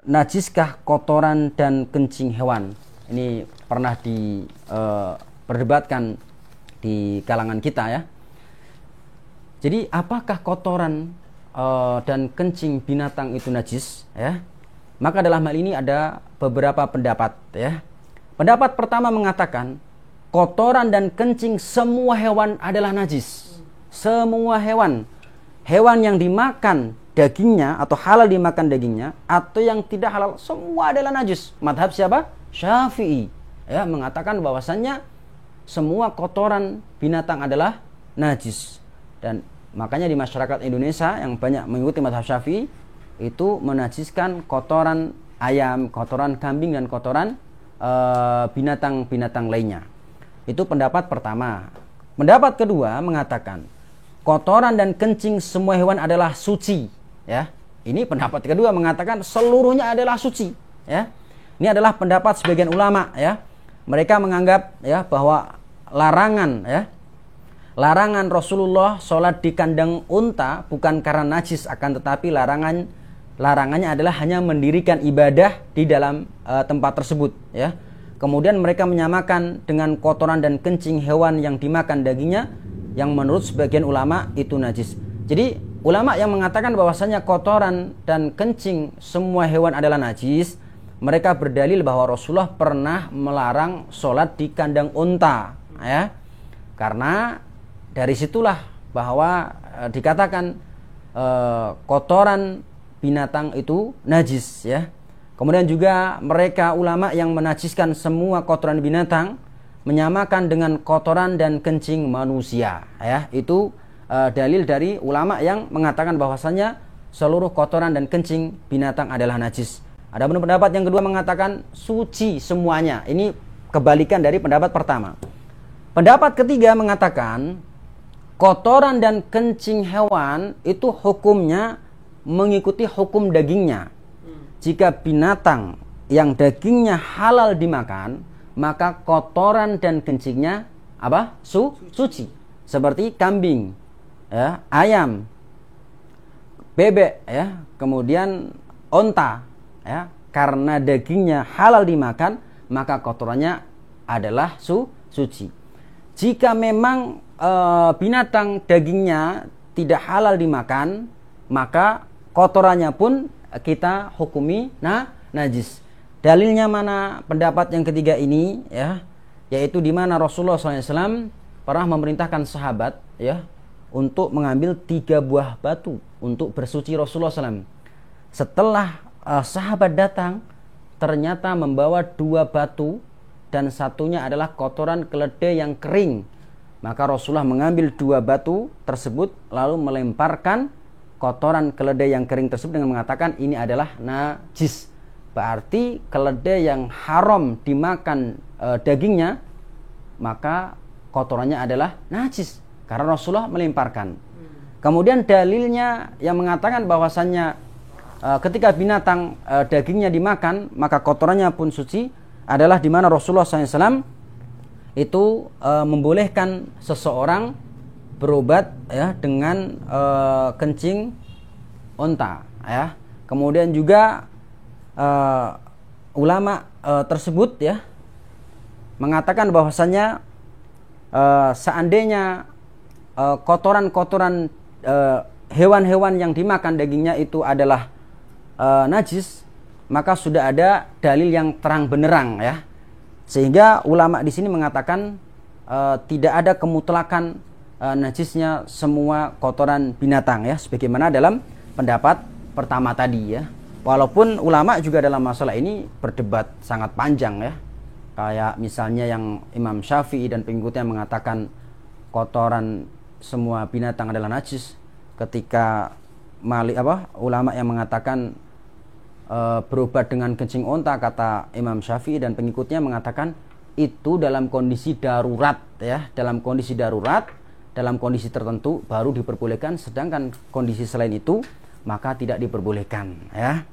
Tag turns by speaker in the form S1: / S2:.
S1: najiskah kotoran dan kencing hewan? Ini pernah diperdebatkan di kalangan kita ya. Jadi apakah kotoran dan kencing binatang itu najis ya? Maka dalam hal ini ada beberapa pendapat ya. Pendapat pertama mengatakan kotoran dan kencing semua hewan adalah najis. Semua hewan yang dimakan dagingnya atau halal dimakan dagingnya atau yang tidak halal semua adalah najis. Madhab siapa? Syafi'i ya, mengatakan bahwasannya semua kotoran binatang adalah najis. Dan makanya di masyarakat Indonesia yang banyak mengikuti madhab Syafi'i itu menajiskan kotoran ayam, kotoran kambing dan kotoran binatang-binatang lainnya. Itu pendapat pertama. Pendapat kedua mengatakan kotoran dan kencing semua hewan adalah suci ya. Ini pendapat kedua mengatakan seluruhnya adalah suci ya. Ini adalah pendapat sebagian ulama ya. Mereka menganggap ya bahwa larangan Rasulullah sholat di kandang unta bukan karena najis, akan tetapi larangannya adalah hanya mendirikan ibadah di dalam tempat tersebut ya. Kemudian mereka menyamakan dengan kotoran dan kencing hewan yang dimakan dagingnya yang menurut sebagian ulama itu najis. Jadi ulama yang mengatakan bahwasanya kotoran dan kencing semua hewan adalah najis, mereka berdalil bahwa Rasulullah pernah melarang sholat di kandang unta ya. Karena dari situlah bahwa dikatakan kotoran binatang itu najis ya. Kemudian juga mereka ulama yang menajiskan semua kotoran binatang menyamakan dengan kotoran dan kencing manusia ya. Itu dalil dari ulama yang mengatakan bahwasanya seluruh kotoran dan kencing binatang adalah najis. Ada pendapat yang kedua mengatakan suci semuanya. Ini kebalikan dari pendapat pertama. Pendapat ketiga mengatakan kotoran dan kencing hewan itu hukumnya mengikuti hukum dagingnya. Jika binatang yang dagingnya halal dimakan, maka kotoran dan kencingnya apa? Suci. Seperti kambing, ya, ayam, bebek, ya, kemudian onta, ya, karena dagingnya halal dimakan, maka kotorannya adalah suci. Jika memang binatang dagingnya tidak halal dimakan, maka kotorannya pun kita hukumi najis. Dalilnya mana pendapat yang ketiga ini ya, yaitu di mana Rasulullah SAW pernah memerintahkan sahabat ya untuk mengambil 3 buah batu untuk bersuci Rasulullah SAW. Setelah sahabat datang, ternyata membawa 2 batu dan satunya adalah kotoran keledai yang kering. Maka Rasulullah mengambil 2 batu tersebut lalu melemparkan kotoran keledai yang kering tersebut dengan mengatakan ini adalah najis. Berarti keledai yang haram dimakan dagingnya, maka kotorannya adalah najis karena Rasulullah melemparkan. Kemudian dalilnya yang mengatakan bahwasannya ketika binatang dagingnya dimakan maka kotorannya pun suci adalah di mana Rasulullah SAW itu membolehkan seseorang berobat ya dengan kencing unta ya. Kemudian juga ulama tersebut ya mengatakan bahwasannya seandainya kotoran-kotoran hewan-hewan yang dimakan dagingnya itu adalah najis, maka sudah ada dalil yang terang benderang ya. Sehingga ulama di sini mengatakan tidak ada kemutlakan najisnya semua kotoran binatang ya, sebagaimana dalam pendapat pertama tadi ya. Walaupun ulama juga dalam masalah ini berdebat sangat panjang ya. Kayak misalnya yang Imam Syafi'i dan pengikutnya mengatakan kotoran semua binatang adalah najis, ketika ulama yang mengatakan berobat dengan kencing unta, kata Imam Syafi'i dan pengikutnya mengatakan itu dalam kondisi darurat ya, dalam kondisi darurat, dalam kondisi tertentu baru diperbolehkan, sedangkan kondisi selain itu maka tidak diperbolehkan ya.